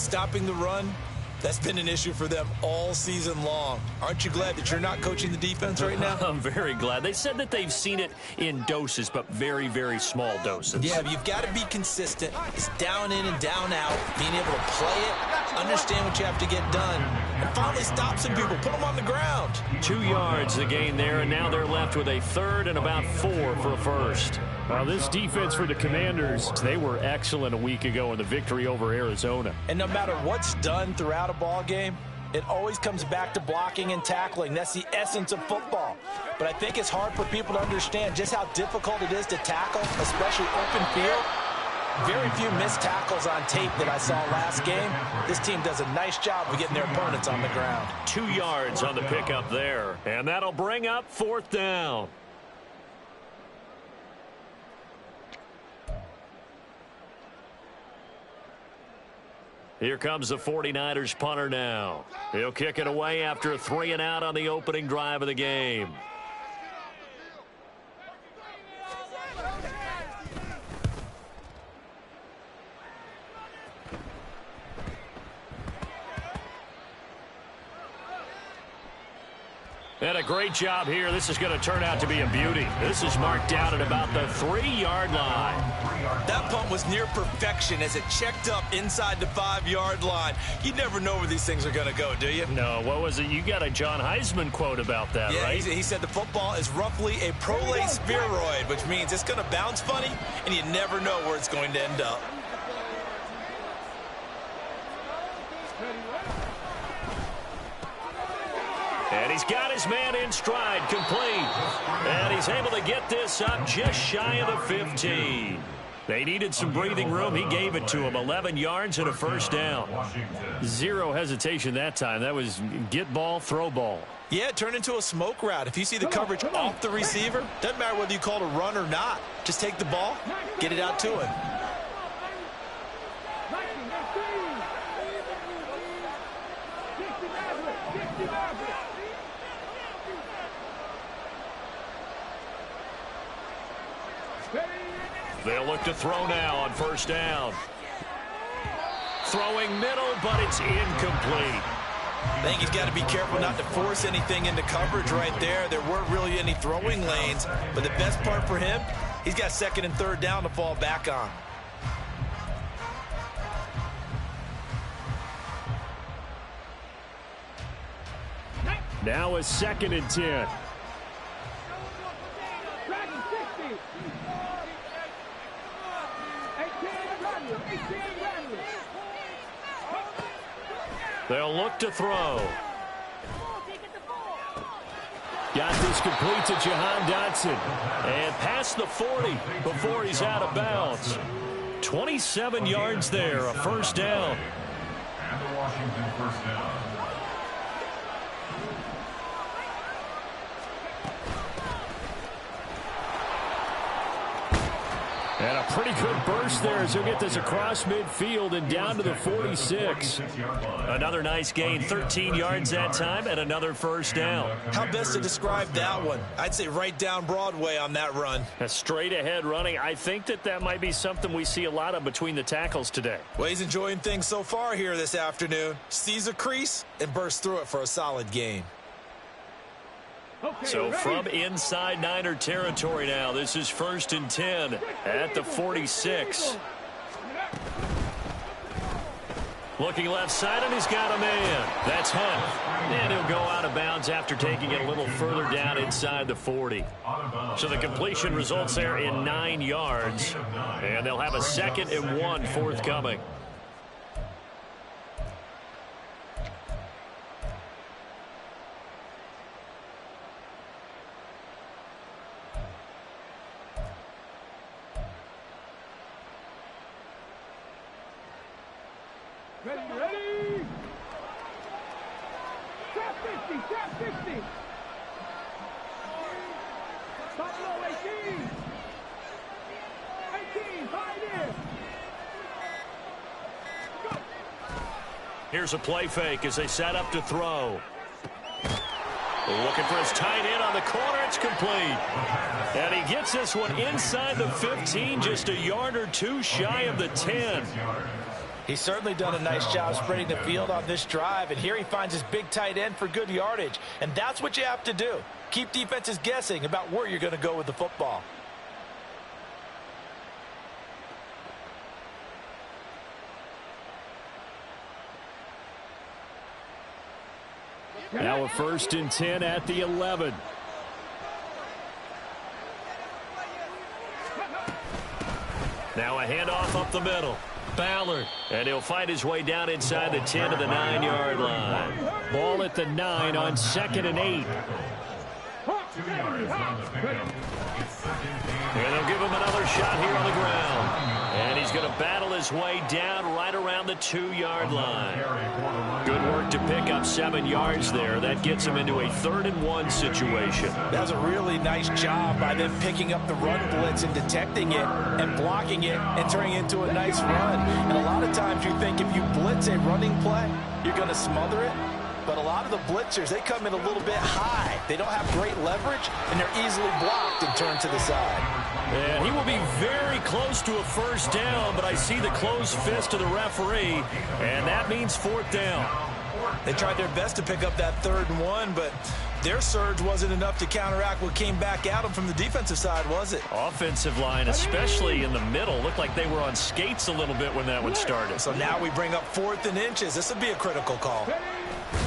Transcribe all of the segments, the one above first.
stopping the run, that's been an issue for them all season long. Aren't you glad that you're not coaching the defense right now? I'm very glad. They said that they've seen it in doses, but very, very small doses. Yeah, but you've got to be consistent. It's down in and down out, being able to play it, understand what you have to get done, and finally stop some people, put them on the ground. 2 yards the gain there, and now they're left with a third and about 4 for a first. Well, this defense for the Commanders, they were excellent a week ago in the victory over Arizona. And no matter what's done throughout a ball game, it always comes back to blocking and tackling. That's the essence of football. But I think it's hard for people to understand just how difficult it is to tackle, especially open field. Very few missed tackles on tape that I saw last game. This team does a nice job of getting their opponents on the ground. 2 yards on the pickup there, and that'll bring up 4th down. Here comes the 49ers punter now. He'll kick it away after a 3-and-out on the opening drive of the game. And a great job here. This is going to turn out to be a beauty. This is marked down at about the 3-yard line. That punt was near perfection as it checked up inside the 5-yard line. You never know where these things are going to go, do you? No, what was it? You got a John Heisman quote about that, yeah, right? He said the football is roughly a prolate spheroid, which means it's going to bounce funny, and you never know where it's going to end up. And he's got his man in stride, complete. And he's able to get this up just shy of the 15. They needed some breathing room. He gave it to him. 11 yards and a first down. Zero hesitation that time. That was get ball, throw ball. Yeah, it turned into a smoke route. If you see the coverage off the receiver, doesn't matter whether you call it a run or not. Just take the ball, get it out to him. They'll look to throw now on first down. Throwing middle, but it's incomplete. I think he's got to be careful not to force anything into coverage right there. There weren't really any throwing lanes, but the best part for him, he's got 2nd and 3rd down to fall back on. Now a 2nd and 10. They'll look to throw. Got this complete to Jahan Dotson. And past the 40 before he's out of bounds. 27 yards there, a first down. And the Washington first down. And a pretty good burst there as he'll get this across midfield and down to the 46. Another nice gain, 13 yards that time, and another first down. How best to describe that one? I'd say right down Broadway on that run. A straight ahead running. I think that might be something we see a lot of between the tackles today. Well, he's enjoying things so far here this afternoon. Sees a crease and bursts through it for a solid gain. So from inside Niner territory now, this is 1st and 10 at the 46. Looking left side, and he's got a man. That's Hunt. And he'll go out of bounds after taking it a little further down inside the 40. So the completion results there in 9 yards. And they'll have a 2nd and 1 forthcoming. Ready? Trap 50, trap 50. Top low, 18. 18, hide in. Go. Here's a play fake as they set up to throw. Looking for his tight end on the corner. It's complete. And he gets this one inside the 15, just a yard or two shy of the 10. He's certainly done a nice job spreading the field on this drive, and here he finds his big tight end for good yardage. And that's what you have to do. Keep defenses guessing about where you're going to go with the football. Now a 1st and 10 at the 11. Now a handoff up the middle. Ballard, and he'll find his way down inside the 10 to the 9-yard line. Ball at the 9 on 2nd and 8. 2 yards on the pickup. And they'll give him another shot here on the ground. And he's going to battle his way down right around the 2-yard line. Good work to pick up 7 yards there. That gets him into a 3rd and 1 situation. That's a really nice job by them picking up the run blitz and detecting it and blocking it and turning it into a nice run. And a lot of times you think if you blitz a running play, you're going to smother it. But a lot of the blitzers, they come in a little bit high. They don't have great leverage, and they're easily blocked and turned to the side. And he will be very close to a 1st down, but I see the closed fist of the referee, and that means 4th down. They tried their best to pick up that 3rd and 1, but their surge wasn't enough to counteract what came back at them from the defensive side, was it? Offensive line, especially in the middle, looked like they were on skates a little bit when that one started. So now we bring up 4th and inches. This would be a critical call.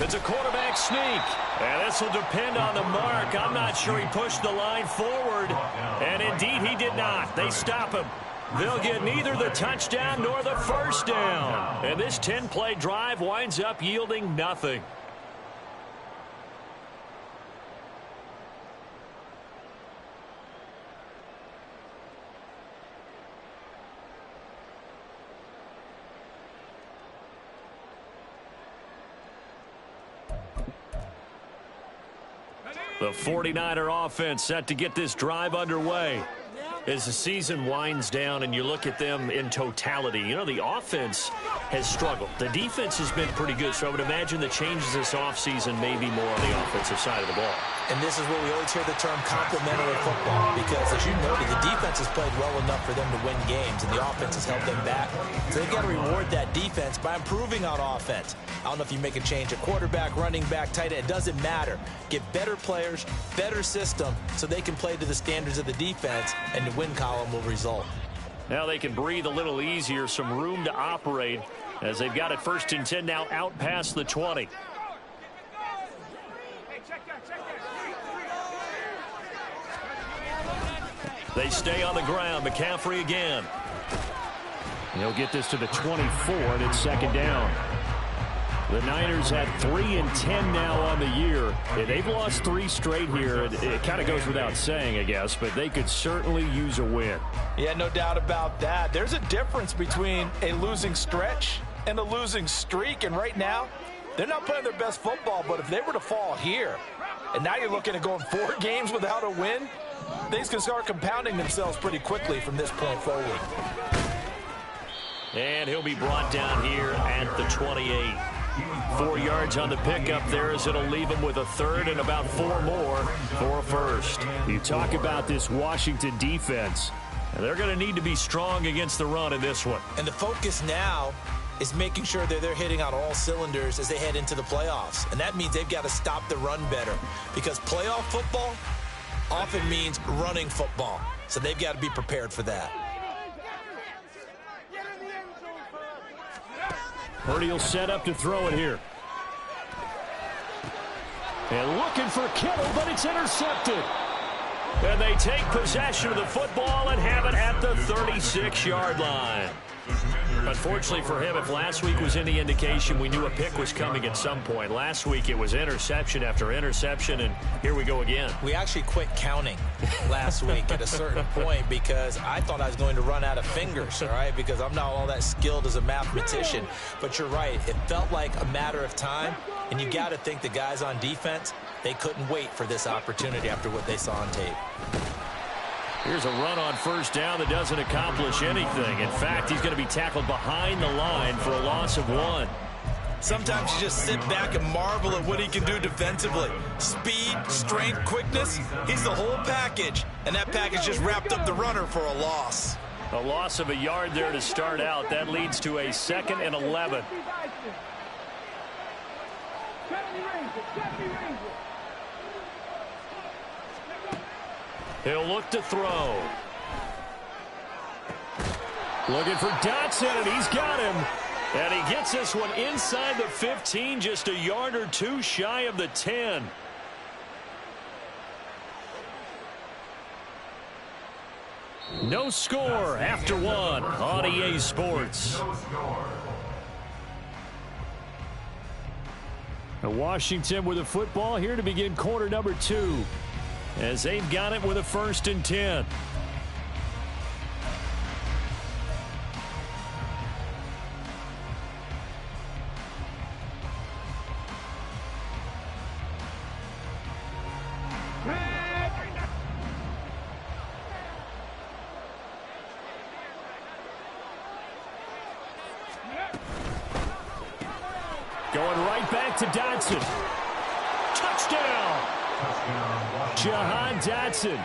It's a quarterback sneak, and this will depend on the mark. I'm not sure he pushed the line forward, and indeed he did not. They stop him. They'll get neither the touchdown nor the 1st down, and this 10-play drive winds up yielding nothing. The 49er offense set to get this drive underway. As the season winds down and you look at them in totality, you know, the offense has struggled. The defense has been pretty good, so I would imagine the changes this offseason may be more on the offensive side of the ball. And this is where we always hear the term complementary football, because as you noted, the defense has played well enough for them to win games, and the offense has held them back. So they've got to reward that defense by improving on offense. I don't know if you make a change, a quarterback, running back, tight end, it doesn't matter. Get better players, better system, so they can play to the standards of the defense, and the win column will result. Now they can breathe a little easier, some room to operate, as they've got it 1st and 10 now out past the 20. They stay on the ground. McCaffrey again. He'll get this to the 24, and it's 2nd down. The Niners had 3 and 10 now on the year. They've lost 3 straight here. It kind of goes without saying, I guess, but they could certainly use a win. Yeah, no doubt about that. There's a difference between a losing stretch and a losing streak, and right now, they're not playing their best football, but if they were to fall here, and now you're looking at going 4 games without a win, things can start compounding themselves pretty quickly from this point forward. And he'll be brought down here at the 28. 4 yards on the pickup there, as it'll leave him with a 3rd and about 4 more for a 1st. You talk about this Washington defense. And they're going to need to be strong against the run in this one. And the focus now is making sure that they're hitting on all cylinders as they head into the playoffs. And that means they've got to stop the run better, because playoff football often means running football. So they've got to be prepared for that. Purdy will set up to throw it here. And looking for Kittle, but it's intercepted. And they take possession of the football and have it at the 36-yard line. Unfortunately for him, if last week was any indication, we knew a pick was coming at some point. Last week it was interception after interception, and here we go again. We actually quit counting last week at a certain point because I thought I was going to run out of fingers, all right, because I'm not all that skilled as a mathematician. But you're right. It felt like a matter of time, and you got to think the guys on defense, they couldn't wait for this opportunity after what they saw on tape. Here's a run on 1st down that doesn't accomplish anything. In fact, he's going to be tackled behind the line for a loss of 1. Sometimes you just sit back and marvel at what he can do defensively. Speed, strength, quickness, he's the whole package. And that package just wrapped up the runner for a loss. A loss of a yard there to start out. That leads to a 2nd and 11. He'll look to throw. Looking for Dotson, and he's got him. And he gets this one inside the 15, just a yard or two shy of the 10. No score after one on EA Sports. Washington with the football here to begin quarter number 2, as they've got it with a 1st and 10. Going right back to Dotson. Touchdown! Jahan Dotson,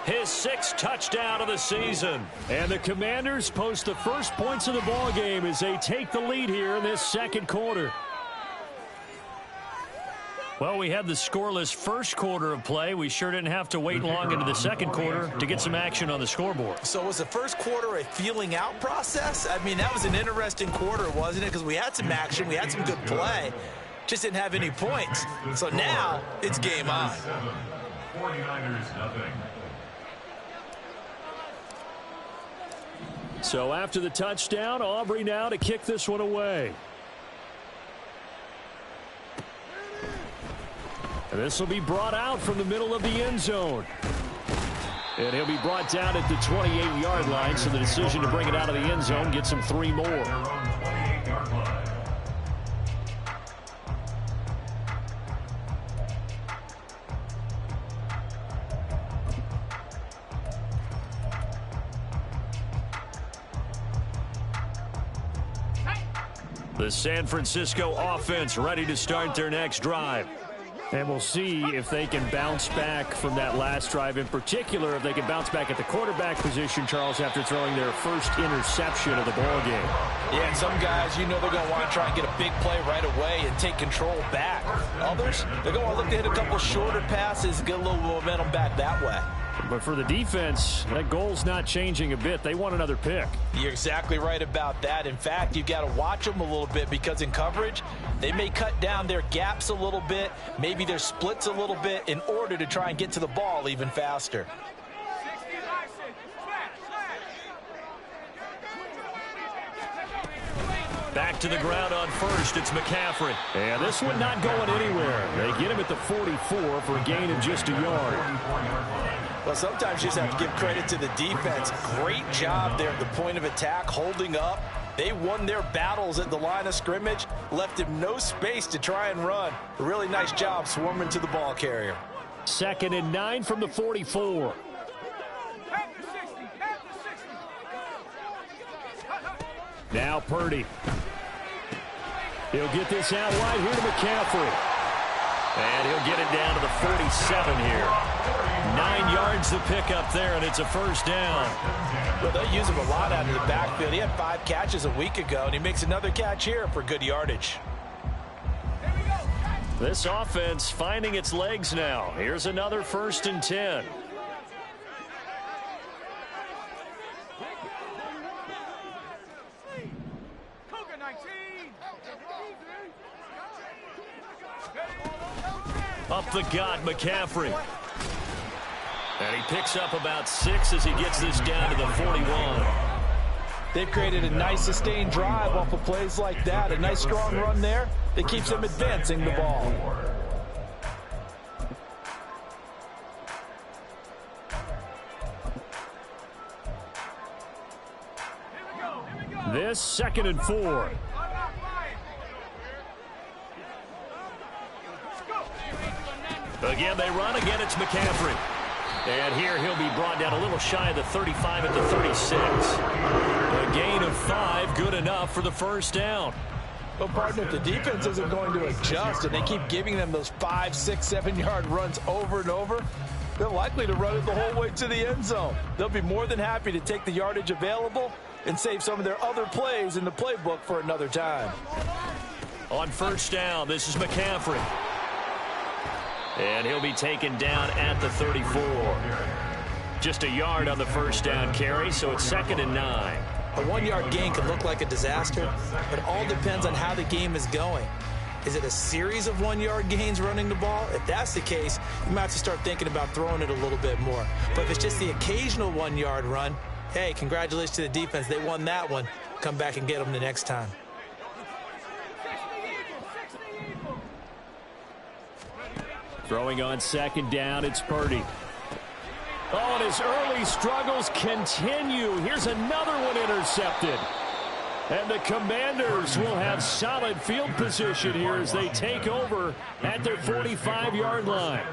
his 6th touchdown of the season. And the Commanders post the first points of the ball game as they take the lead here in this 2nd quarter. Well, we had the scoreless first quarter of play. We sure didn't have to wait long into the 2nd quarter to get some action on the scoreboard. So was the first quarter a feeling out process? I mean, that was an interesting quarter, wasn't it? Because we had some action, we had some good play, just didn't have any points. So now it's game on. 49ers nothing. So after the touchdown, Aubrey now to kick this one away. And this will be brought out from the middle of the end zone. And he'll be brought down at the 28-yard line, so the decision to bring it out of the end zone gets him 3 more. The San Francisco offense ready to start their next drive. And we'll see if they can bounce back from that last drive. In particular, if they can bounce back at the quarterback position, Charles, after throwing their first interception of the ball game. Yeah, and some guys, you know, they're going to want to try and get a big play right away and take control back. Others, they're going to look to hit a couple shorter passes, get a little momentum back that way. But for the defense, that goal's not changing a bit. They want another pick. You're exactly right about that. In fact, you've got to watch them a little bit, because in coverage, they may cut down their gaps a little bit, maybe their splits a little bit, in order to try and get to the ball even faster. Back to the ground on first. It's McCaffrey. And this one not going anywhere. They get him at the 44 for a gain of just a yard. Well, sometimes you just have to give credit to the defense. Great job there at the point of attack, holding up. They won their battles at the line of scrimmage, left him no space to try and run. A really nice job swarming to the ball carrier. 2nd and 9 from the 44. Now Purdy. He'll get this out wide here to McCaffrey. And he'll get it down to the 47 here. 9 yards to pick up there, and it's a first down. Well, they use him a lot out of the backfield. He had 5 catches a week ago, and he makes another catch here for good yardage. This offense finding its legs now. Here's another 1st and 10. Up the gut, McCaffrey. And he picks up about 6 as he gets this down to the 41. They've created a nice sustained drive off of plays like that. A nice strong run there that keeps them advancing the ball. This 2nd and 4. Again, they run. Again, it's McCaffrey. And here he'll be brought down a little shy of the 35 at the 36. A gain of 5, good enough for the first down. Well, partner, if the defense isn't going to adjust and they keep giving them those 5, 6, 7-yard runs over and over, They're likely to run it the whole way to the end zone. They'll be more than happy to take the yardage available and save some of their other plays in the playbook for another time. On first down, this is McCaffrey. And he'll be taken down at the 34. Just a yard on the first down carry, so it's 2nd and 9. A 1-yard gain can look like a disaster, but it all depends on how the game is going. Is it a series of 1-yard gains running the ball? If that's the case, you might have to start thinking about throwing it a little bit more. But if it's just the occasional 1-yard run, hey, congratulations to the defense. They won that one. Come back and get them the next time. Throwing on 2nd down, it's Purdy. Oh, and his early struggles continue. Here's another one intercepted. And the Commanders will have solid field position here as they take over at their 45-yard line.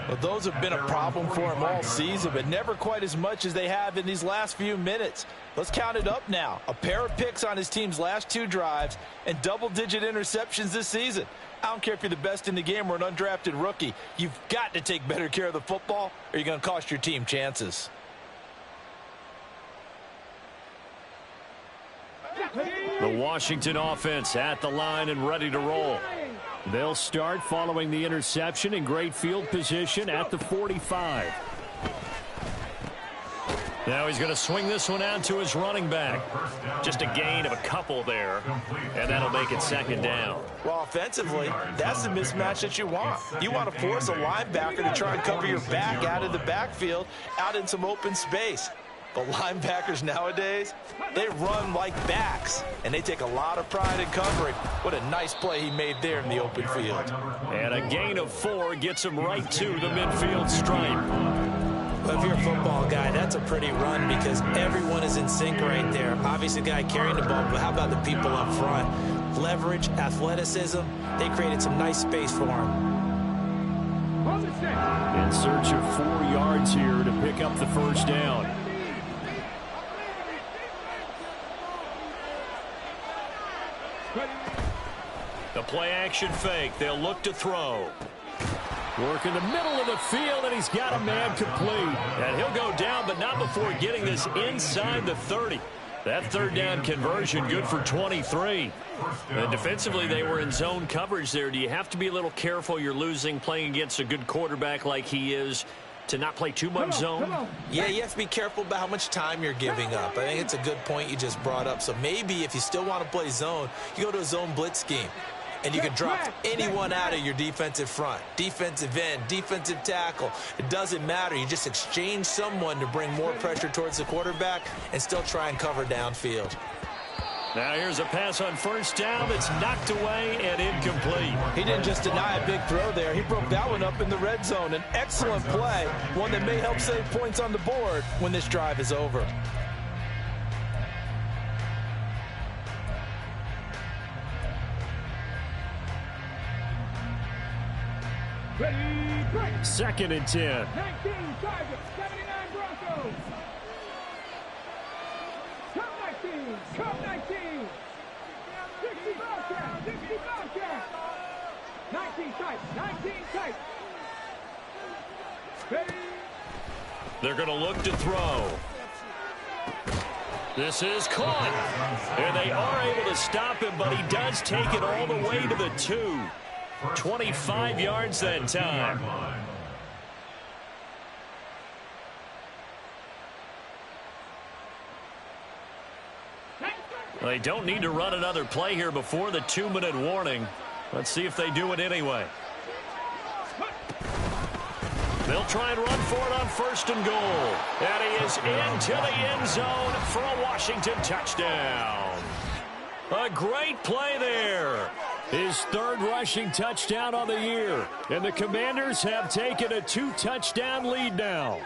Well, those have been a problem for them all season, but never quite as much as they have in these last few minutes. Let's count it up now. A pair of picks on his team's last 2 drives and double-digit interceptions this season. I don't care if you're the best in the game or an undrafted rookie. You've got to take better care of the football or you're going to cost your team chances. The Washington offense at the line and ready to roll. They'll start following the interception in great field position at the 45. Now he's going to swing this one out to his running back. Just a gain of a couple there, and that'll make it 2nd down. Well, offensively, that's the mismatch that you want. You want to force a linebacker to try and cover your back out of the backfield, out in some open space. But linebackers nowadays, they run like backs, and they take a lot of pride in covering. What a nice play he made there in the open field. And a gain of 4 gets him right to the midfield stripe. But if you're a football guy, that's a pretty run because everyone is in sync right there. Obviously, the guy carrying the ball, but how about the people up front? Leverage, athleticism, they created some nice space for him. In search of 4 yards here to pick up the first down. The play-action fake. They'll look to throw. Work in the middle of the field, and he's got a man complete. And he'll go down, but not before getting this inside the 30. That 3rd down conversion good for 23. And defensively, they were in zone coverage there. Do you have to be a little careful? You're losing playing against a good quarterback like he is to not play too much zone? Yeah, you have to be careful about how much time you're giving up. I think it's a good point you just brought up. So maybe if you still want to play zone, you go to a zone blitz scheme. And you can drop anyone out of your defensive front, defensive end, defensive tackle. It doesn't matter. You just exchange someone to bring more pressure towards the quarterback and still try and cover downfield. Now here's a pass on first down that's knocked away and incomplete. He didn't just deny a big throw there. He broke that one up in the red zone. An excellent play, one that may help save points on the board when this drive is over. Ready, break. 2nd and 10. 19 Tigers, 79 Broncos. Come 19, come 19. 60 Bobcats, 60 Bobcats. 19 tight, 19 tight. Ready. They're going to look to throw. This is caught. And they are able to stop him, but he does take it all the way to the 2. 25 yards that time. They don't need to run another play here before the 2-minute warning. Let's see if they do it anyway. They'll try and run for it on 1st and goal. And he is into the end zone for a Washington touchdown. A great play there. His 3rd rushing touchdown on the year. And the Commanders have taken a 2-touchdown lead now.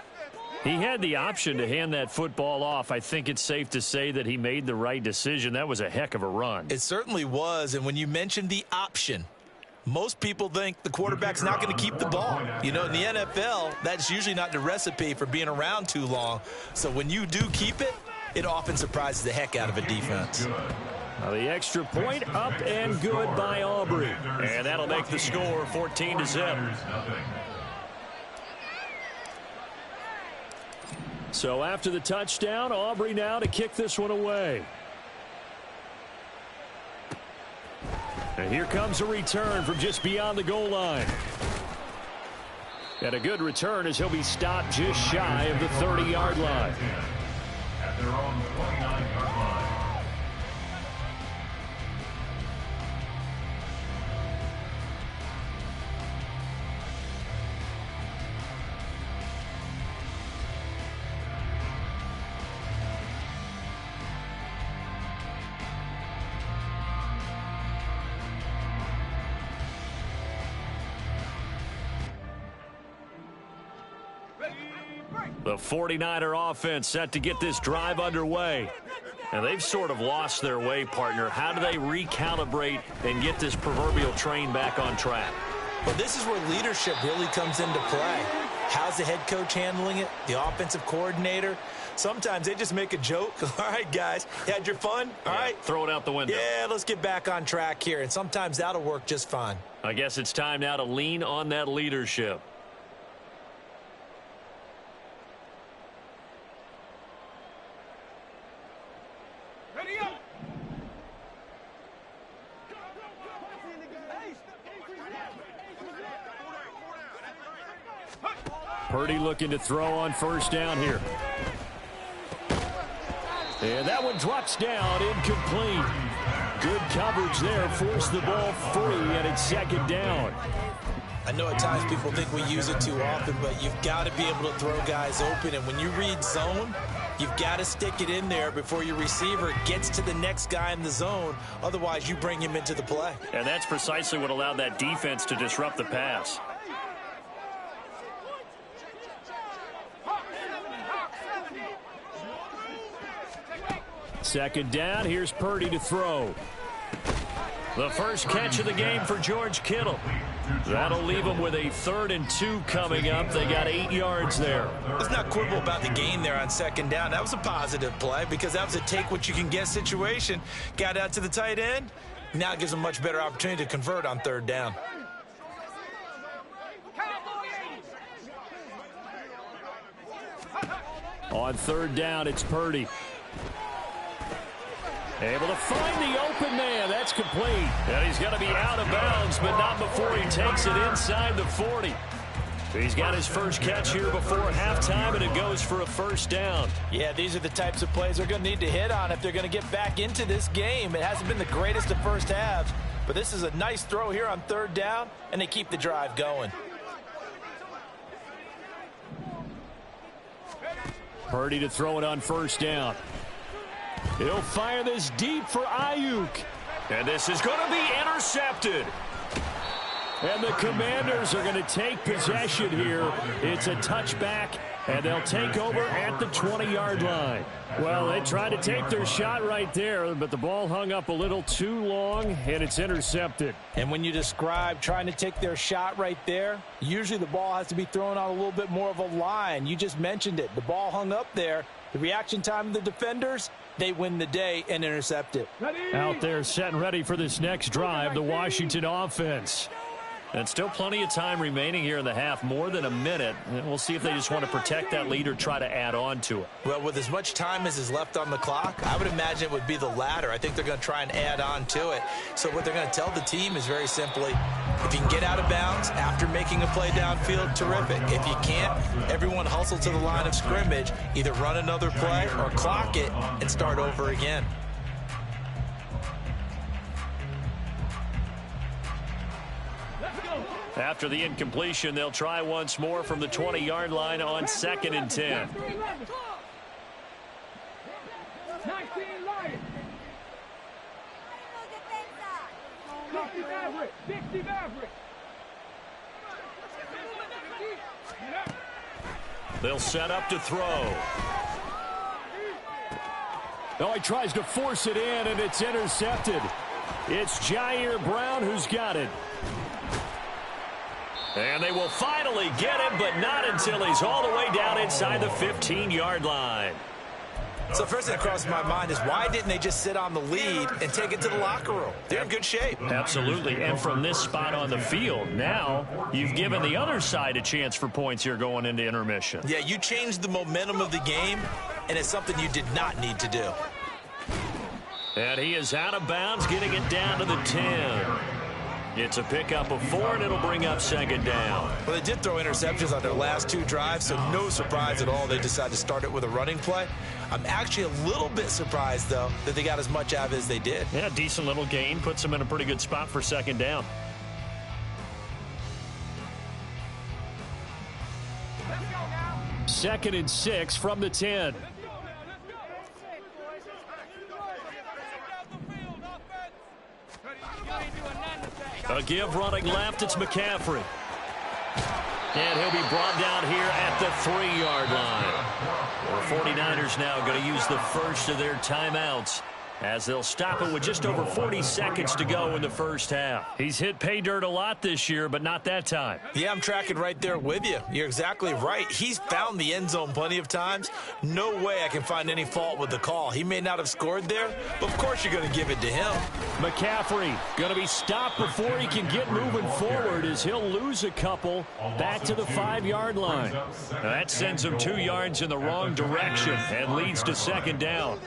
He had the option to hand that football off. I think it's safe to say that he made the right decision. That was a heck of a run. It certainly was. And when you mentioned the option, most people think the quarterback's not going to keep the ball. You know, in the NFL, that's usually not the recipe for being around too long. So when you do keep it, it often surprises the heck out of a defense. Now the extra point up and good by Aubrey. And that'll make the score 14-0. So after the touchdown, Aubrey now to kick this one away. And here comes a return from just beyond the goal line. And a good return as he'll be stopped just shy of the 30-yard line. At their own 29-yard line. The 49er offense set to get this drive underway. And they've sort of lost their way, partner. How do they recalibrate and get this proverbial train back on track? Well, this is where leadership really comes into play. How's the head coach handling it? The offensive coordinator? Sometimes they just make a joke. All right, guys, you had your fun? All right. Throw it out the window. Yeah, let's get back on track here. And sometimes that'll work just fine. I guess it's time now to lean on that leadership. Purdy looking to throw on first down here. And that one drops down, incomplete. Good coverage there, forced the ball free, and it's second down. I know at times people think we use it too often, but you've got to be able to throw guys open. And when you read zone, you've got to stick it in there before your receiver gets to the next guy in the zone. Otherwise, you bring him into the play. And that's precisely what allowed that defense to disrupt the pass. Second down, here's Purdy to throw. The first catch of the game for George Kittle. That'll leave them with a 3rd and 2 coming up. They got 8 yards there. Let's not quibble about the gain there on second down. That was a positive play because that was a take-what-you-can-get situation. Got out to the tight end. Now it gives them a much better opportunity to convert on 3rd down. On 3rd down, it's Purdy. Able to find the open man. That's complete. And he's going to be out of bounds, but not before he takes it inside the 40. He's got his first catch here before halftime, and it goes for a first down. Yeah, these are the types of plays they're going to need to hit on if they're going to get back into this game. It hasn't been the greatest of first halves, but this is a nice throw here on 3rd down, and they keep the drive going. Purdy to throw it on first down. He'll fire this deep for Ayuk. And this is going to be intercepted. And the Commanders are going to take possession here. It's a touchback, and they'll take over at the 20-yard line. Well, they tried to take their shot right there, but the ball hung up a little too long, and it's intercepted. And when you describe trying to take their shot right there, usually the ball has to be thrown on a little bit more of a line. You just mentioned it. The ball hung up there. The reaction time of the defenders, they win the day and intercept it. Out there setting ready for this next drive, the Washington offense. And still plenty of time remaining here in the half, more than a minute. And we'll see if they just want to protect that lead or try to add on to it. Well, with as much time as is left on the clock, I would imagine it would be the latter. I think they're going to try and add on to it. So what they're going to tell the team is very simply, if you can get out of bounds after making a play downfield, terrific. If you can't, everyone hustle to the line of scrimmage, either run another play or clock it and start over again. After the incompletion, they'll try once more from the 20-yard line on 2nd and 10. 19 Lions. 60 Maverick. 60 Maverick. They'll set up to throw. Oh, he tries to force it in, and it's intercepted. It's Jair Brown who's got it. And they will finally get him, but not until he's all the way down inside the 15-yard line. So first thing that crosses my mind is why didn't they just sit on the lead and take it to the locker room? They're in good shape. Absolutely. And from this spot on the field, now you've given the other side a chance for points here going into intermission. Yeah, you changed the momentum of the game, and it's something you did not need to do. And he is out of bounds, getting it down to the 10. It's a pickup of 4, and it'll bring up second down. Well, they did throw interceptions on their last 2 drives, so no surprise at all they decided to start it with a running play. I'm actually a little bit surprised, though, that they got as much out of it as they did. Yeah, decent little gain. Puts them in a pretty good spot for second down. Second and 6 from the 10. A give running left, it's McCaffrey. And he'll be brought down here at the 3-yard line. The 49ers now going to use the first of their timeouts as they'll stop it with just over 40 seconds to go in the first half. He's hit pay dirt a lot this year, but not that time. Yeah, I'm tracking right there with you. You're exactly right. He's found the end zone plenty of times. No way I can find any fault with the call. He may not have scored there, but of course you're going to give it to him. McCaffrey going to be stopped before he can get moving forward as he'll lose a couple back to the 5-yard line. Now that sends him 2 yards in the wrong direction and leads to second down.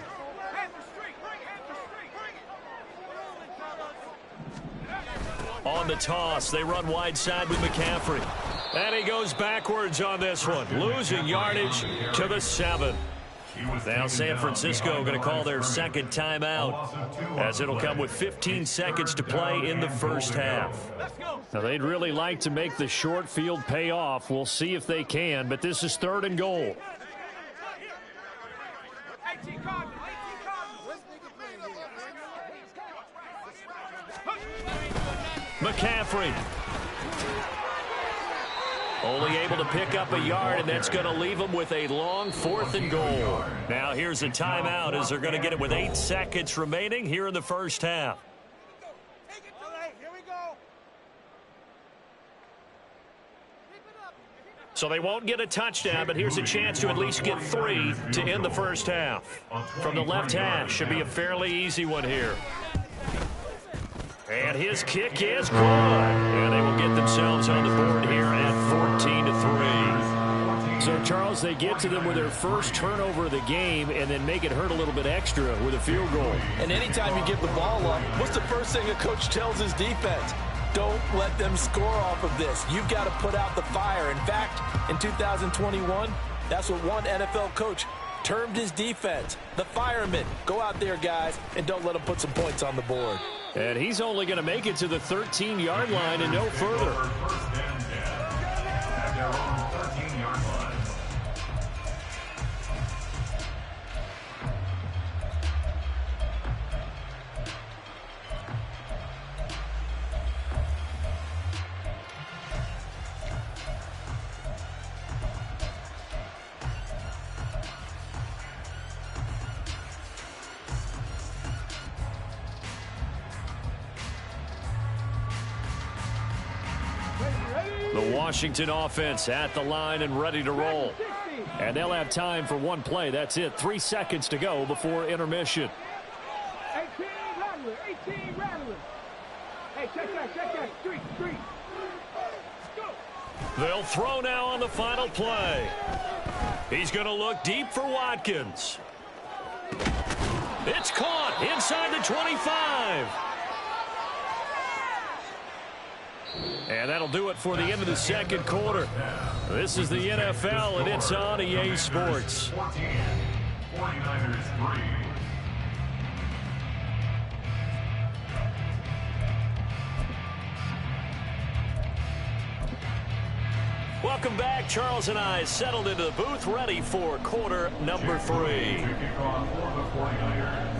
On the toss, they run wide side with McCaffrey. And he goes backwards on this one, losing yardage to the 7. Now San Francisco going to call their second timeout as it'll come with 15 seconds to play in the first half. Now they'd really like to make the short field pay off. We'll see if they can, but this is 3rd and goal. McCaffrey only able to pick up a yard, and that's going to leave them with a long 4th and goal. Now here's a timeout as they're going to get it with 8 seconds remaining here in the first half. So they won't get a touchdown, but here's a chance to at least get 3 to end the first half. From the left hash, should be a fairly easy one here. And his kick is good. And they will get themselves on the board here at 14-3. So, Charles, they get to them with their first turnover of the game and then make it hurt a little bit extra with a field goal. And anytime you give the ball up, what's the first thing a coach tells his defense? Don't let them score off of this. You've got to put out the fire. In fact, in 2021, that's what one NFL coach termed his defense, the firemen. Go out there, guys, and don't let them put some points on the board. And he's only going to make it to the 13-yard line and no further. First and 10 at their own 13-yard line. The Washington offense at the line and ready to roll. And they'll have time for one play. That's it. 3 seconds to go before intermission. 18 Rattler, 18 Rattler. Hey, check that, street. Go. They'll throw now on the final play. He's going to look deep for Watkins. It's caught inside the 25. And that'll do it for the end of the second quarter. This is the NFL, and it's on EA Sports. 14, 49ers 3. Welcome back. Charles and I settled into the booth, ready for quarter number 3. Kickoff for the 49ers.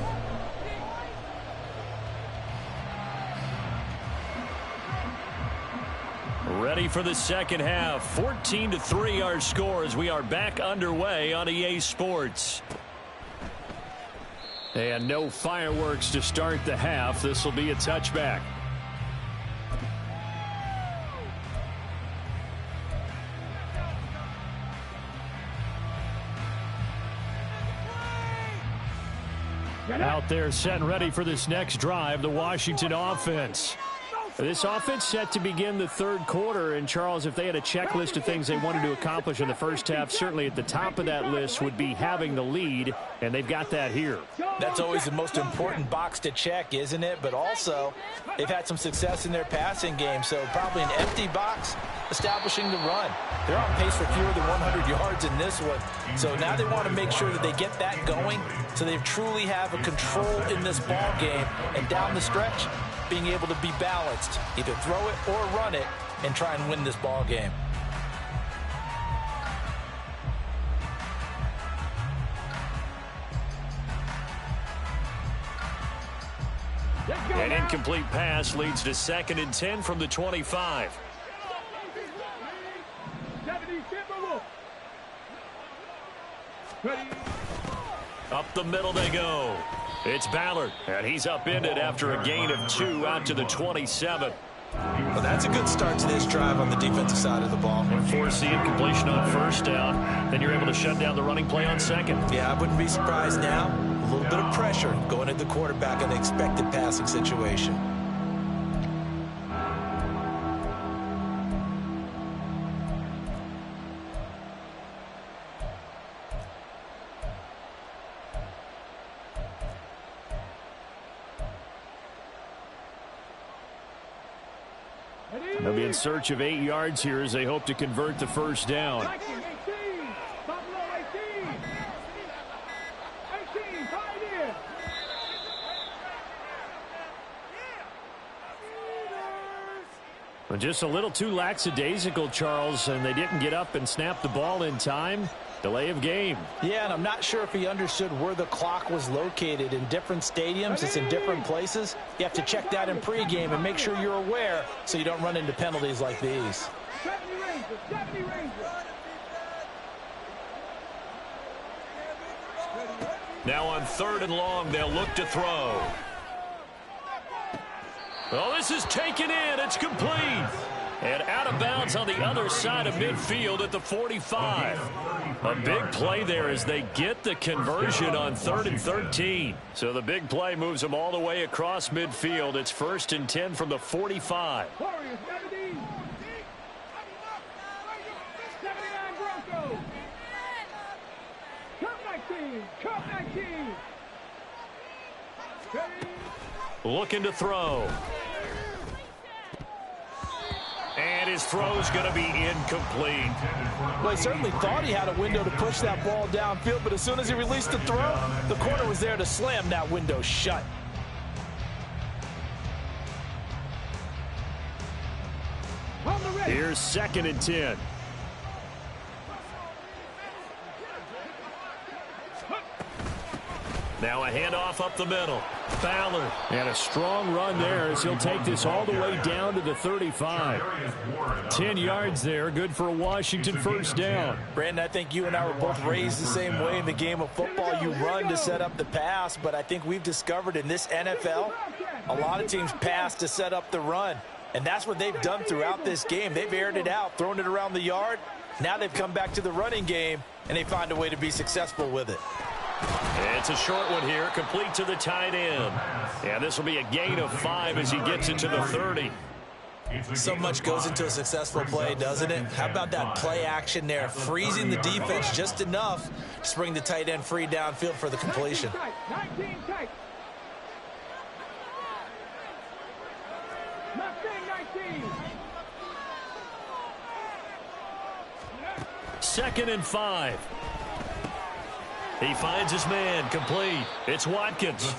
Ready for the second half. 14-3 our score as we are back underway on EA Sports. And no fireworks to start the half. This will be a touchback. Out there set and ready for this next drive, the Washington offense. This offense set to begin the third quarter, and Charles, if they had a checklist of things they wanted to accomplish in the first half, certainly at the top of that list would be having the lead, and they've got that here. That's always the most important box to check, isn't it? But also, they've had some success in their passing game, so probably an empty box establishing the run. They're on pace for fewer than 100 yards in this one, so now they want to make sure that they get that going so they truly have a control in this ball game, and down the stretch, being able to be balanced, either throw it or run it, and try and win this ball game. An incomplete pass leads to 2nd and 10 from the 25. Up the middle they go. It's Ballard, and he's upended after a gain of 2 out to the 27. Well, that's a good start to this drive on the defensive side of the ball. Force the incompletion on first down, then you're able to shut down the running play on second. Yeah, I wouldn't be surprised now. A little bit of pressure going at the quarterback in an expected passing situation. They'll be in search of 8 yards here as they hope to convert the first down. Just a little too lackadaisical, Charles, and they didn't get up and snap the ball in time. Delay of game. Yeah, and I'm not sure if he understood where the clock was located. In different stadiums, it's in different places. You have to check that in pregame and make sure you're aware so you don't run into penalties like these. Now on 3rd and long, they'll look to throw. Oh, this is taken in. It's complete. And out of bounds on the other side of midfield at the 45. A big play there as they get the conversion on 3rd and 13. So the big play moves them all the way across midfield. It's 1st and 10 from the 45. Looking to throw. And his throw's going to be incomplete. Well, he certainly thought he had a window to push that ball downfield, but as soon as he released the throw, the corner was there to slam that window shut. Here's 2nd and 10. Now a handoff up the middle. Ballard. And a strong run there as he'll take this all the way down to the 35. 10 yards there, good for a Washington first down. Brandon, I think you and I were both raised the same way in the game of football. You run to set up the pass, but I think we've discovered in this NFL, a lot of teams pass to set up the run. And that's what they've done throughout this game. They've aired it out, thrown it around the yard. Now they've come back to the running game, and they find a way to be successful with it. It's a short one here, complete to the tight end. And this will be a gain of 5 as he gets it to the 30. So much goes into a successful play, doesn't it? How about that play action there, freezing the defense just enough to bring the tight end free downfield for the completion. 19 tight. 19. 2nd and 5. He finds his man, complete. It's Watkins.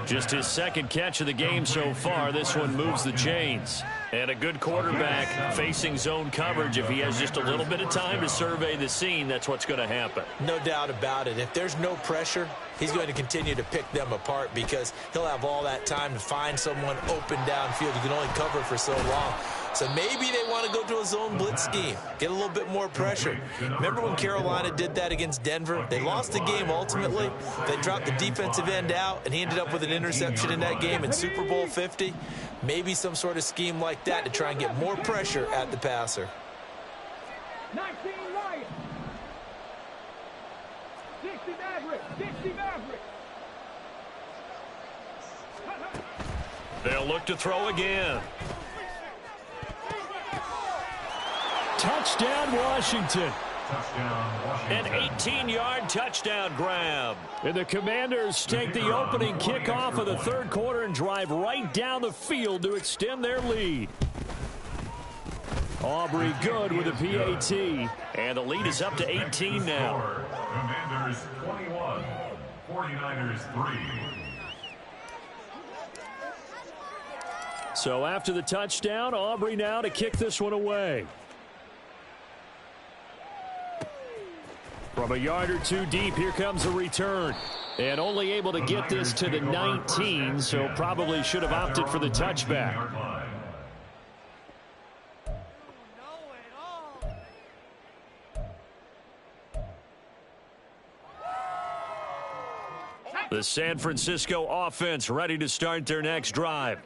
Just his 2nd catch of the game so far. This one moves the chains. And a good quarterback facing zone coverage. If he has just a little bit of time to survey the scene, that's what's going to happen. No doubt about it. If there's no pressure, he's going to continue to pick them apart because he'll have all that time to find someone open downfield. You can only cover for so long. So maybe they want to go to a zone blitz scheme, get a little bit more pressure. Remember when Carolina did that against Denver? They lost the game ultimately. They dropped the defensive end out, and he ended up with an interception in that game in Super Bowl 50. Maybe some sort of scheme like that to try and get more pressure at the passer. 19 Lions. 60 Maverick. 60 Maverick. They'll look to throw again. Touchdown, Washington. An 18-yard touchdown grab. And the Commanders take the opening kickoff of the third quarter and drive right down the field to extend their lead. Aubrey good with a PAT. And the lead is up to 18 now. Commanders 21, 49ers 3. So after the touchdown, Aubrey now to kick this one away. From a yard or two deep, here comes a return. And only able to get this to the 19, so probably should have opted for the touchback. The San Francisco offense ready to start their next drive.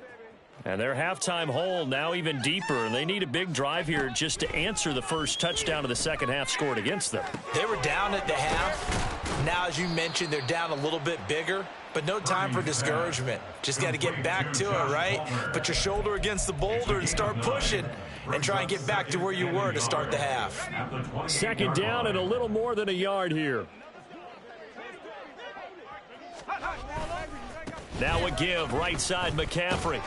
And their halftime hole now even deeper, and they need a big drive here just to answer the first touchdown of the second half scored against them. They were down at the half. Now, as you mentioned, they're down a little bit bigger, but no time for discouragement. Just got to get back to it, right? Put your shoulder against the boulder and start pushing and try and get back to where you were to start the half. Second down and a little more than a yard here. Now a give, right side McCaffrey.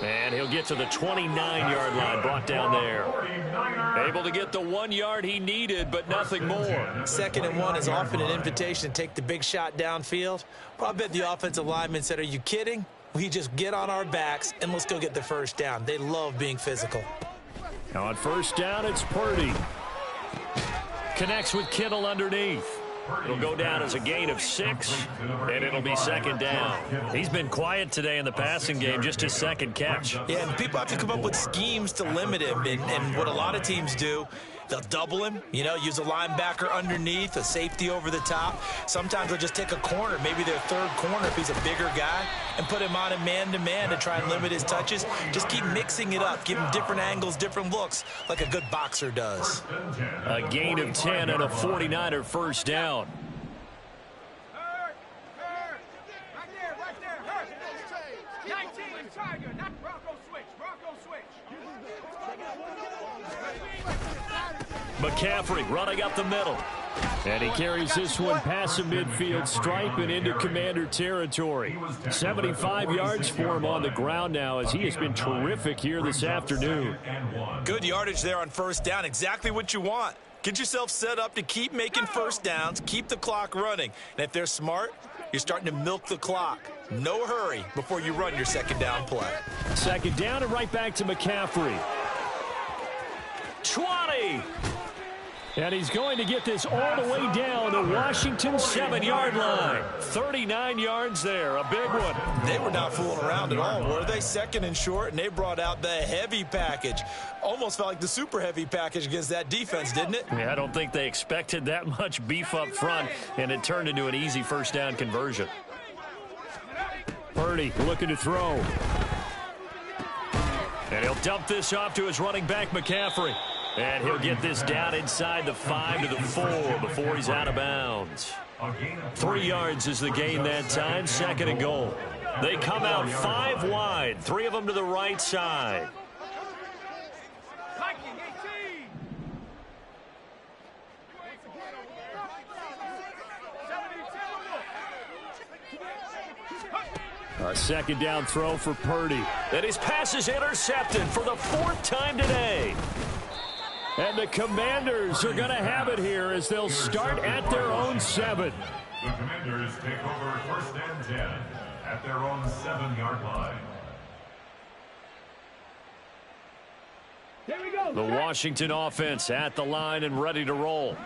And he'll get to the 29-yard line, brought down there. Able to get the 1 yard he needed, but nothing more. Second and 1 is often an invitation to take the big shot downfield. Well, I bet the offensive lineman said, are you kidding? We just get on our backs and let's go get the first down. They love being physical. Now on first down, it's Purdy. Connects with Kittle underneath. It'll go down as a gain of 6, and it'll be second down. He's been quiet today in the passing game, just his second catch. Yeah, and people have to come up with schemes to limit him, and what a lot of teams do, they'll double him, use a linebacker underneath, a safety over the top. Sometimes they'll just take a corner, maybe their third corner if he's a bigger guy, and put him on a man-to-man to try and limit his touches. Just keep mixing it up, give him different angles, different looks, like a good boxer does. A gain of 10 and a 49er first down. Right there. 19, Tiger, not Bronco switch. McCaffrey running up the middle. And he carries this one past the midfield stripe and into Commander territory. 75 yards for him on the ground now as he has been terrific here this afternoon. Good yardage there on first down. Exactly what you want. Get yourself set up to keep making first downs, keep the clock running. And if they're smart, you're starting to milk the clock. No hurry before you run your second down play. Second down and right back to McCaffrey. 20. And he's going to get this all the way down to Washington's 7-yard line. 39 yards there, a big one. They were not fooling around at all, were they? Second and short, and they brought out the heavy package. Almost felt like the super heavy package against that defense, didn't it? Yeah, I don't think they expected that much beef up front, and it turned into an easy first down conversion. Purdy looking to throw. And he'll dump this off to his running back, McCaffrey. And he'll get this down inside the 5 to the 4 before he's out of bounds. 3 yards is the gain that time, second and goal. They come out 5 wide, 3 of them to the right side. A second down throw for Purdy. And his pass is intercepted for the 4th time today. And the Commanders are going to have it here as they'll start at their own 7. The Commanders take over first and 10 at their own 7-yard line. Here we go. The Washington offense at the line and ready to roll.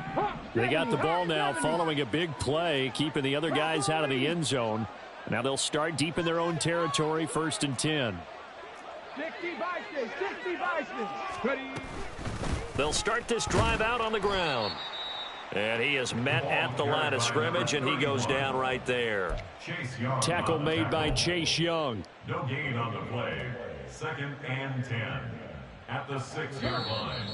They got the ball now following a big play, keeping the other guys out of the end zone. Now they'll start deep in their own territory, first and 10. 60 Bison. Ready. They'll start this drive out on the ground. And he is met at the line of scrimmage, and he goes down right there. Tackle made by Chase Young. No gain on the play. Second and 10 at the 6-yard line.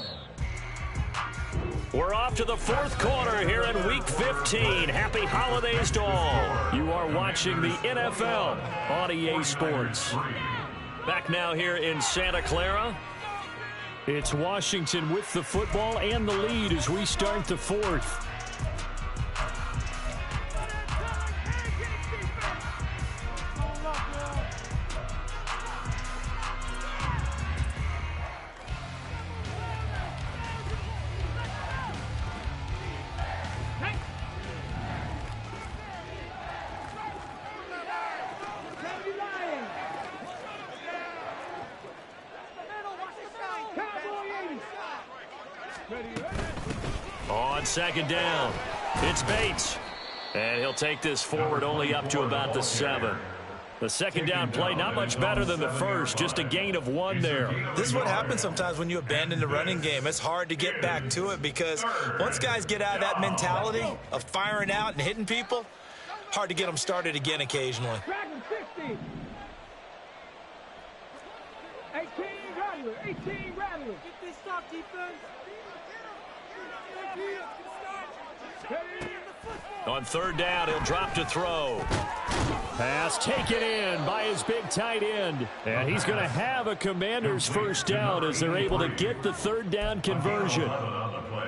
We're off to the 4th quarter here in Week 15. Happy holidays to all. You are watching the NFL on EA Sports. Back now here in Santa Clara. It's Washington with the football and the lead as we start the fourth. On second down, it's Bates. And he'll take this forward only up to about the 7. The second down play, not much better than the first, just a gain of 1 there. This is what happens sometimes when you abandon the running game. It's hard to get back to it because once guys get out of that mentality of firing out and hitting people, hard to get them started again occasionally. 18 Rattler, 18 Rattler. Get this stop, defense. On third down, he'll drop to throw. Pass taken in by his big tight end. And he's going to have a Commander's first down as they're able to get the third down conversion.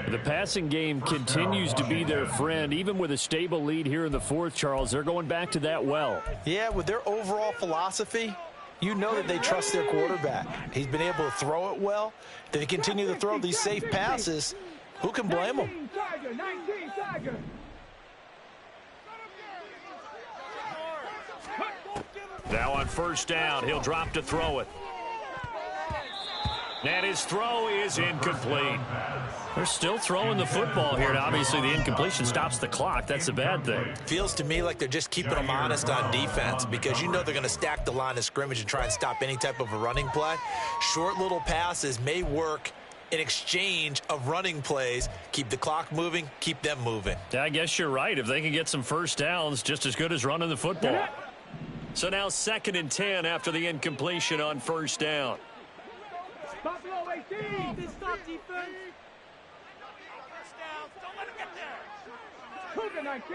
The passing game continues to be their friend. Even with a stable lead here in the fourth, Charles, they're going back to that well. Yeah, with their overall philosophy, you know that they trust their quarterback. He's been able to throw it well. They continue to throw these safe passes. Who can blame them? 19 Tiger. Now on first down, he'll drop to throw it. And his throw is incomplete. They're still throwing the football here. And obviously, the incompletion stops the clock. That's a bad thing. Feels to me like they're just keeping them honest on defense because you know they're going to stack the line of scrimmage and try and stop any type of a running play. Short little passes may work in exchange of running plays. Keep the clock moving, keep them moving. Yeah, I guess you're right. If they can get some first downs, just as good as running the football. So now 2nd and 10 after the incompletion on first down. Stop low, 18. This stop defense. Don't let him get there. Cougar 19.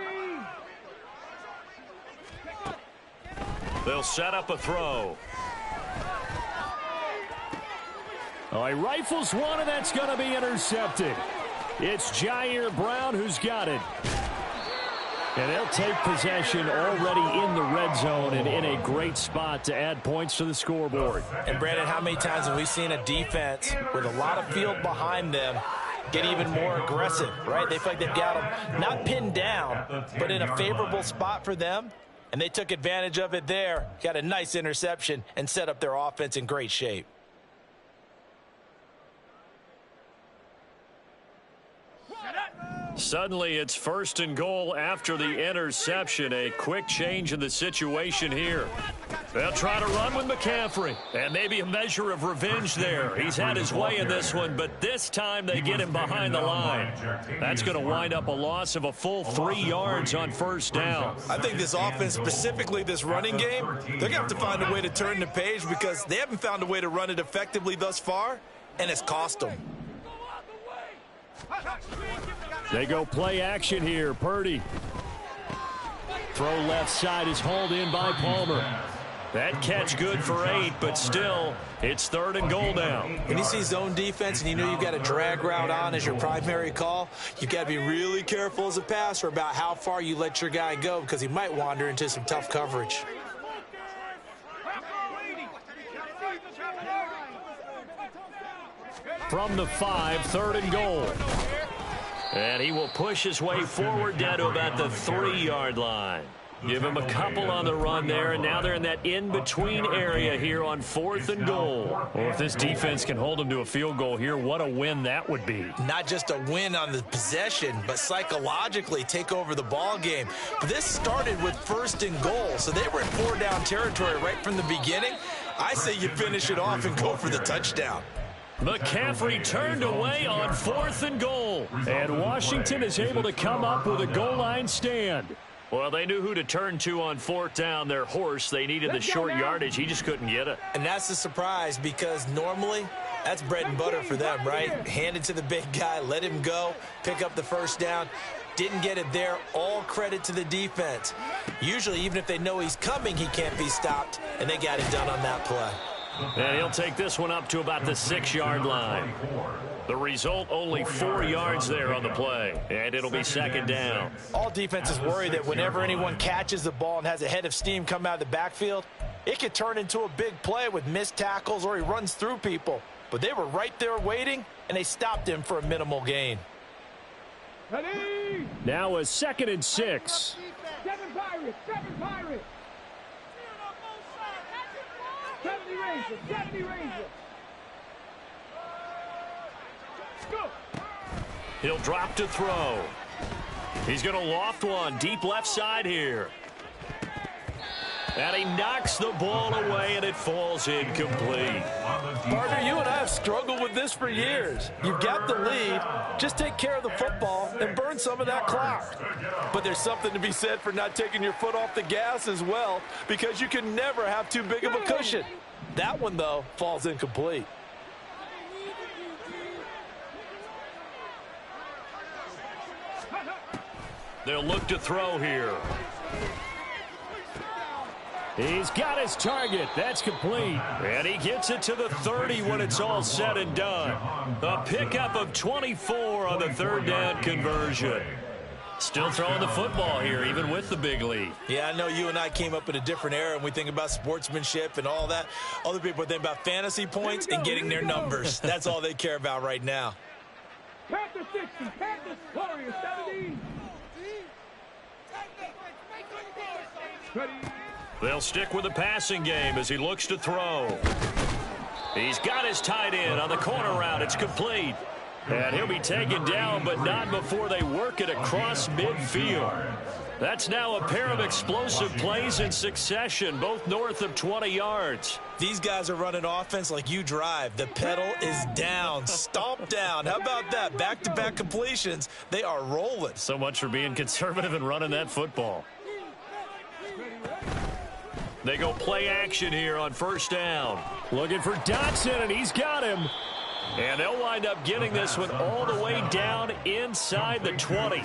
They'll set up a throw. Oh, he rifles one, and that's going to be intercepted. It's Jair Brown who's got it. And they'll take possession already in the red zone and in a great spot to add points to the scoreboard. And, Brandon, how many times have we seen a defense with a lot of field behind them get even more aggressive, right? They feel like they've got them not pinned down, but in a favorable spot for them, and they took advantage of it there. Got a nice interception and set up their offense in great shape. Suddenly, it's 1st and goal after the interception. A quick change in the situation here. They'll try to run with McCaffrey. And maybe a measure of revenge there. He's had his way in this one, but this time they get him behind the line. That's going to wind up a loss of a full 3 yards on first down. I think this offense, specifically this running game, they're going to have to find a way to turn the page because they haven't found a way to run it effectively thus far, and it's cost them. They go play action here. Purdy. Throw left side is hauled in by Palmer. That catch good for 8, but still, it's 3rd and goal now. When you see zone defense and you know you've got a drag route on as your primary call, you've got to be really careful as a passer about how far you let your guy go because he might wander into some tough coverage. From the 5, 3rd and goal. And he will push his way forward down to about the 3-yard line. Give him a couple on the run there, and now they're in that in-between area here on 4th and goal. Well, if this defense can hold them to a field goal here, what a win that would be. Not just a win on the possession, but psychologically take over the ball game. But this started with 1st and goal, so they were in 4-down territory right from the beginning. I say you finish it off and go for the touchdown. McCaffrey turned away on 4th and goal. And Washington is able to come up with a goal line stand. Well, they knew who to turn to on 4th down. Their horse, they needed the short yardage. He just couldn't get it. And that's the surprise because normally that's bread and butter for them, right? Hand it to the big guy, let him go, pick up the first down. Didn't get it there. All credit to the defense. Usually, even if they know he's coming, he can't be stopped, and they got it done on that play. And he'll take this one up to about the 6-yard line. The result, only 4 yards there on the play. And it'll be second down. All defenses worry that whenever anyone catches the ball and has a head of steam come out of the backfield, it could turn into a big play with missed tackles or he runs through people. But they were right there waiting, and they stopped him for a minimal gain. Ready? Now a 2nd and 6. 7 Pirates, 7 Pirates. 70 Rangers, 70 Rangers. Go. He'll drop to throw. He's going to loft one deep left side here. And he knocks the ball away, and it falls incomplete. Partner, you and I have struggled with this for years. You've got the lead. Just take care of the football and burn some of that clock. But there's something to be said for not taking your foot off the gas as well, because you can never have too big of a cushion. That one, though, falls incomplete. They'll look to throw here. He's got his target. That's complete. And he gets it to the 30 when it's all said and done. A pickup of 24 on the 3rd down conversion. Still throwing the football here, even with the big lead. Yeah, I know you and I came up in a different era, and we think about sportsmanship and all that. Other people think about fantasy points and getting their numbers. That's all they care about right now. Panthers 60, Panthers Warriors 70. Ready? They'll stick with the passing game as he looks to throw. He's got his tight end on the corner route. It's complete. And he'll be taken down, but not before they work it across midfield. That's now a pair of explosive plays in succession, both north of 20 yards. These guys are running offense like you drive. The pedal is down, stomp down. How about that? Back-to-back completions. They are rolling. So much for being conservative and running that football. They go play action here on 1st down. Looking for Dotson, and he's got him. And they'll wind up getting this one all the way down inside the 20.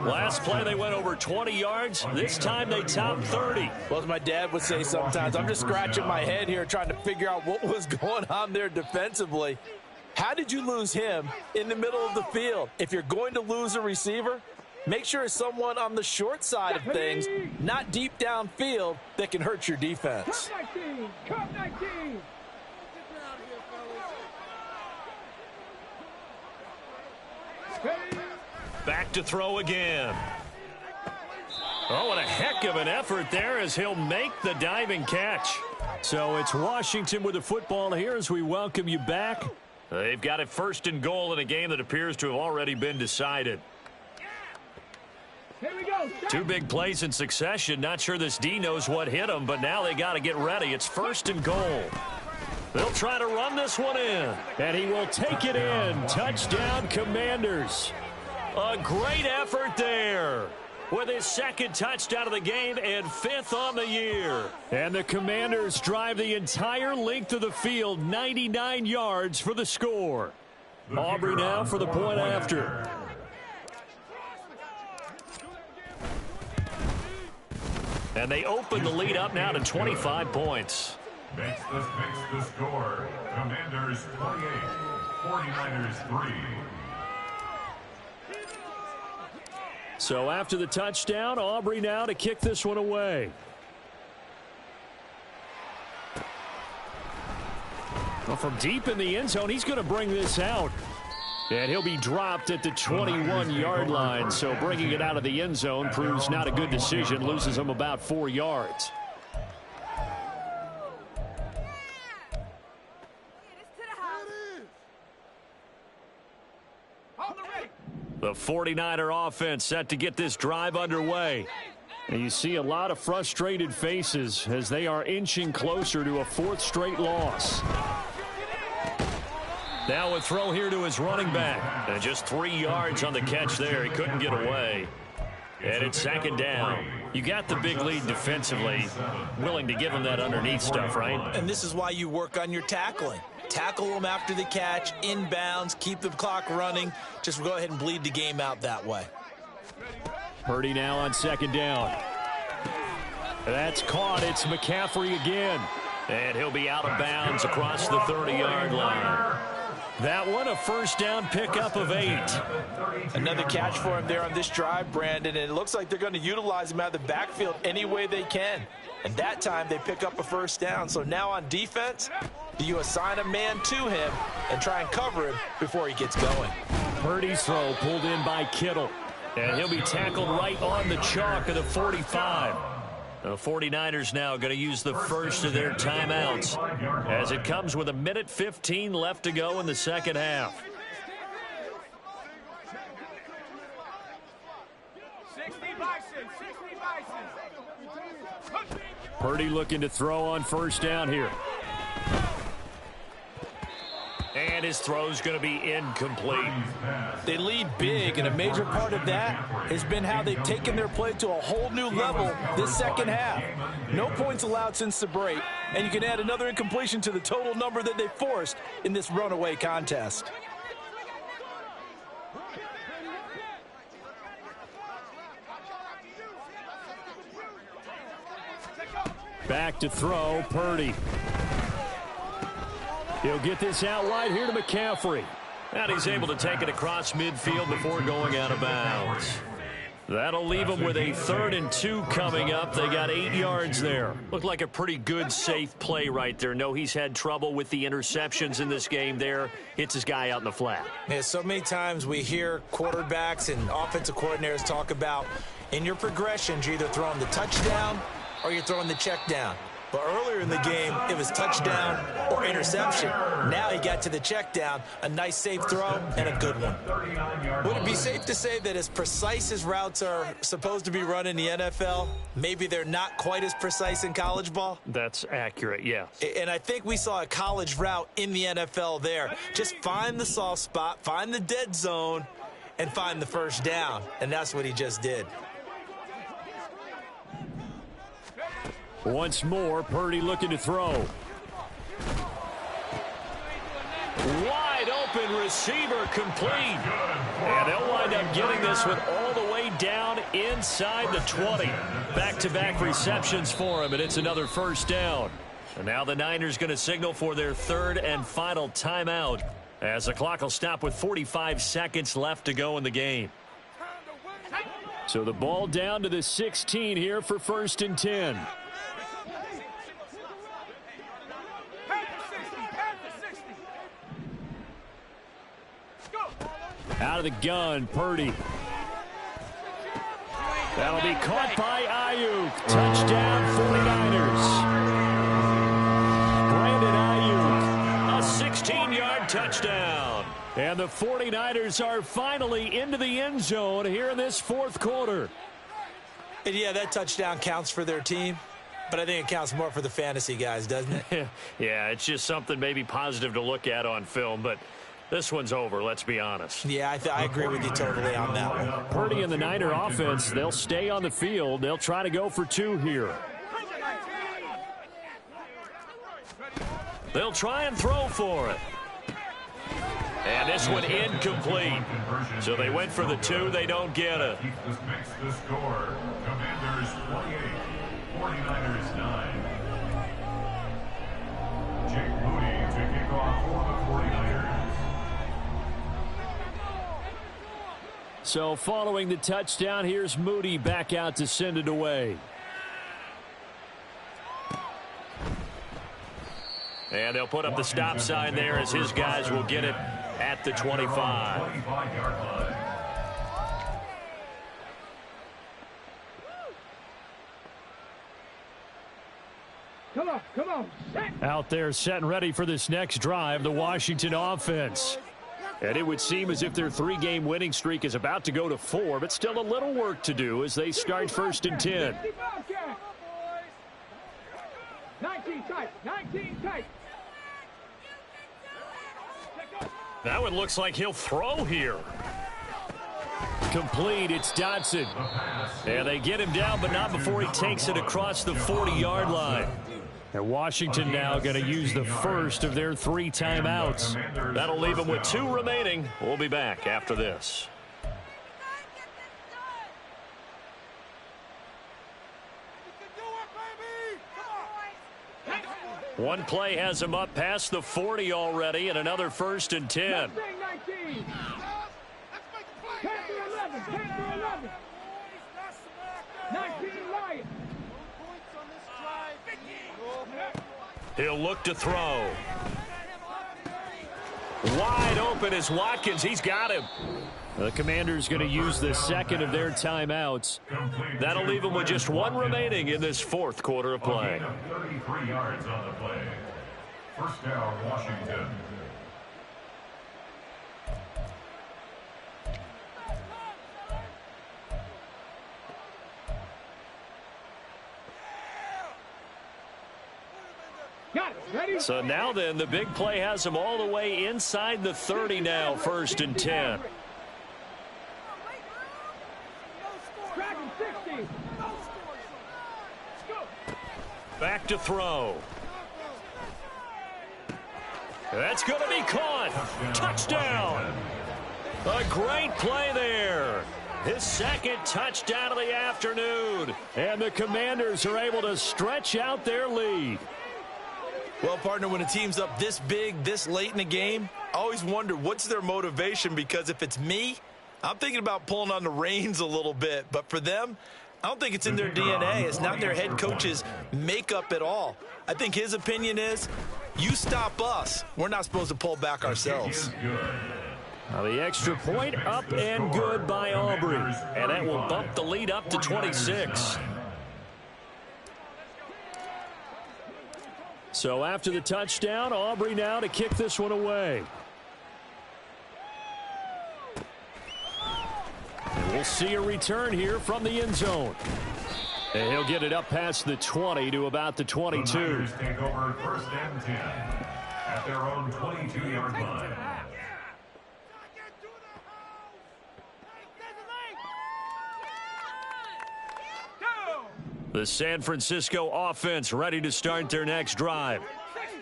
Last play, they went over 20 yards. This time, they topped 30. Well, as my dad would say sometimes, I'm just scratching my head here trying to figure out what was going on there defensively. How did you lose him in the middle of the field? If you're going to lose a receiver, make sure it's someone on the short side of things, not deep downfield, that can hurt your defense. Cup 19, Cup 19. Back to throw again. Oh, what a heck of an effort there as he'll make the diving catch. So it's Washington with the football here as we welcome you back. They've got it 1st and goal in a game that appears to have already been decided. Here we go. 2 big plays in succession. Not sure this D knows what hit him, but now they got to get ready. It's 1st and goal. They'll try to run this one in. And he will take it in. Touchdown, Commanders. A great effort there with his 2nd touchdown of the game and 5th on the year. And the Commanders drive the entire length of the field, 99 yards for the score. Aubrey now for the point after. And they open the lead up now to 25 points. Makes the score. Commanders 28, 49ers 3. So after the touchdown, Aubrey now to kick this one away. Well, from deep in the end zone, he's going to bring this out. And he'll be dropped at the 21-yard line. So bringing it out of the end zone proves not a good decision. Loses him about 4 yards. The 49er offense set to get this drive underway. And you see a lot of frustrated faces as they are inching closer to a 4th straight loss. Now a throw here to his running back. And just 3 yards on the catch there. He couldn't get away. And it's 2nd down. You got the big lead defensively. Willing to give him that underneath stuff, right? And this is why you work on your tackling. Tackle them after the catch, inbounds, keep the clock running. Just go ahead and bleed the game out that way. Purdy now on 2nd down. That's caught. It's McCaffrey again. And he'll be out of bounds across the 30-yard line. That one a first down pickup of 8. Another catch for him there on this drive, Brandon, and it looks like they're going to utilize him out of the backfield any way they can. And that time they pick up a first down. So now on defense, do you assign a man to him and try and cover him before he gets going? Purdy's throw pulled in by Kittle. And he'll be tackled right on the chalk of the 45. The 49ers now going to use the first of their timeouts as it comes with 1:15 left to go in the second half. 60 Bison, 60 Bison. Purdy looking to throw on first down here. And his throw's going to be incomplete. They lead big, and a major part of that has been how they've taken their play to a whole new level this second half. No points allowed since the break, and you can add another incompletion to the total number that they forced in this runaway contest. Back to throw, Purdy. He'll get this out wide here to McCaffrey. And he's able to take it across midfield before going out of bounds. That'll leave them with a 3rd and 2 coming up. They got 8 yards there. Looked like a pretty good, safe play right there. No, he's had trouble with the interceptions in this game there. Hits his guy out in the flat. Yeah, so many times we hear quarterbacks and offensive coordinators talk about in your progressions, you're either throwing the touchdown or you're throwing the check down. But earlier in the game, it was touchdown or interception. Now he got to the check down, a nice safe throw, and a good one. Would it be safe to say that as precise as routes are supposed to be run in the NFL, maybe they're not quite as precise in college ball? That's accurate, yes. And I think we saw a college route in the NFL there. Just find the soft spot, find the dead zone, and find the first down. And that's what he just did. Once more, Purdy looking to throw. Wide open receiver complete. And they'll wind up getting this one all the way down inside the 20. Back-to-back receptions for him, and it's another first down. And now the Niners going to signal for their 3rd and final timeout as the clock will stop with 45 seconds left to go in the game. So the ball down to the 16 here for 1st and 10. Out of the gun, Purdy. That'll be caught by Ayuk. Touchdown, 49ers. Brandon Ayuk. A 16-yard touchdown. And the 49ers are finally into the end zone here in this 4th quarter. And yeah, that touchdown counts for their team, but I think it counts more for the fantasy guys, doesn't it? Yeah, it's just something maybe positive to look at on film, but this one's over, let's be honest. Yeah, I agree with you totally on that one. Purdy and the Niner offense, they'll stay on the field. They'll try to go for 2 here. They'll try and throw for it. And this one incomplete. So they went for the 2, they don't get it. This makes the score. Commanders 28, 49ers 9. Jake Moody to kick off for the 49ers. So following the touchdown, here's Moody back out to send it away. And they'll put up the stop sign there as his guys will get it at the 25. Come on, set. Out there set and ready for this next drive, the Washington offense. And it would seem as if their 3-game winning streak is about to go to 4, but still a little work to do as they start 1st and 10. 19 tight. That one looks like he'll throw here. Complete, it's Dotson. And they get him down, but not before he takes it across the 40-yard line. And Washington now going to use the first of their 3 timeouts. That'll leave them with 2 remaining. We'll be back after this. One play has him up past the 40 already, and another 1st and 10. 19. 10 for 11. 10 for 11. 19 Lions. He'll look to throw. Wide open is Watkins. He's got him. The Commanders going to use the second of their timeouts. That'll leave them with just one remaining in this 4th quarter of play. 33 yards on the play. First down, Washington. Got it. Ready? So now then, the big play has them all the way inside the 30 now, 1st and 10. Dragon 60. Back to throw. That's going to be caught. Touchdown. A great play there. His 2nd touchdown of the afternoon. And the Commanders are able to stretch out their lead. Well, partner, when a team's up this big, this late in the game, I always wonder what's their motivation, because if it's me, I'm thinking about pulling on the reins a little bit. But for them, I don't think it's in their DNA. It's not in their head coach's makeup at all. I think his opinion is, you stop us. We're not supposed to pull back ourselves. Now the extra point up and good by Aubrey. And that will bump the lead up to 26. So after the touchdown, Aubrey now to kick this one away. And we'll see a return here from the end zone. And he'll get it up past the 20 to about the 22. The Niners take over 1st and 10 at their own 22-yard line. The San Francisco offense ready to start their next drive.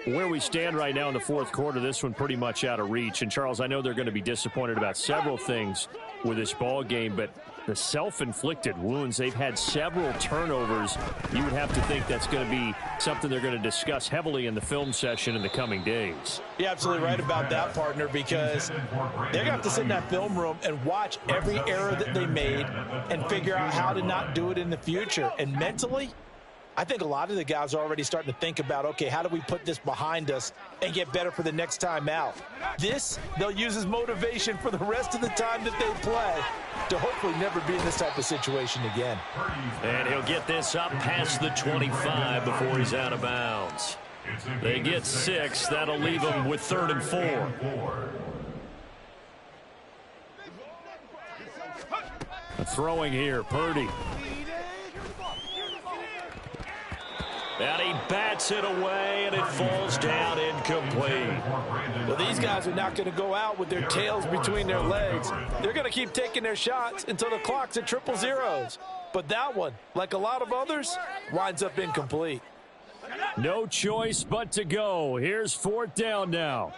Where we stand right now in the 4th quarter, this one pretty much out of reach. And, Charles, I know they're going to be disappointed about several things with this ball game, but the self-inflicted wounds, they've had several turnovers. You would have to think that's going to be something they're going to discuss heavily in the film session in the coming days. You're absolutely right about that, partner, because they're going to have to sit in that film room and watch every error that they made and figure out how to not do it in the future. And mentally, I think a lot of the guys are already starting to think about, okay, how do we put this behind us and get better for the next time out? This, they'll use as motivation for the rest of the time that they play to hopefully never be in this type of situation again. And he'll get this up past the 25 before he's out of bounds. They get 6. That'll leave them with 3rd and 4. Throwing here, Purdy. And he bats it away, and it falls down incomplete. Well, these guys are not going to go out with their tails between their legs. They're going to keep taking their shots until the clock's at 000. But that one, like a lot of others, winds up incomplete. No choice but to go. Here's 4th down now.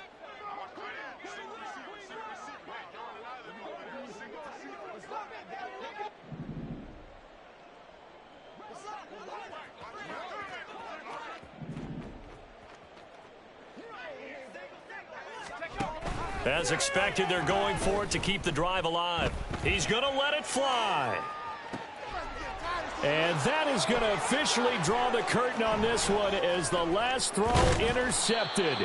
As expected, they're going for it to keep the drive alive. He's going to let it fly. And that is going to officially draw the curtain on this one as the last throw intercepted.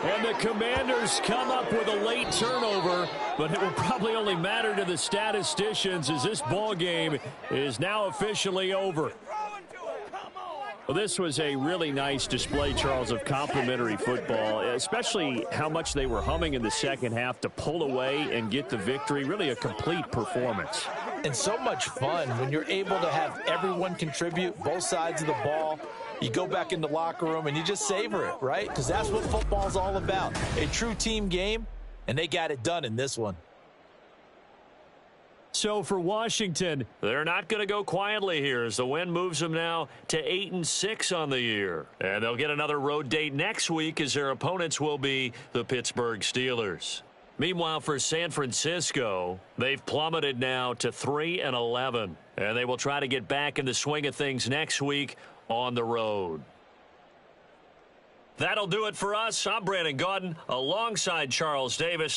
And the Commanders come up with a late turnover, but it will probably only matter to the statisticians as this ball game is now officially over. Well, this was a really nice display, Charles, of complimentary football, especially how much they were humming in the second half to pull away and get the victory. Really a complete performance. And so much fun when you're able to have everyone contribute, both sides of the ball. You go back in the locker room and you just savor it, right? Because that's what football's all about. A true team game, and they got it done in this one. So for Washington, they're not going to go quietly here as the win moves them now to 8-6 on the year. And they'll get another road date next week as their opponents will be the Pittsburgh Steelers. Meanwhile, for San Francisco, they've plummeted now to 3-11. And they will try to get back in the swing of things next week on the road. That'll do it for us. I'm Brandon Gaudin alongside Charles Davis.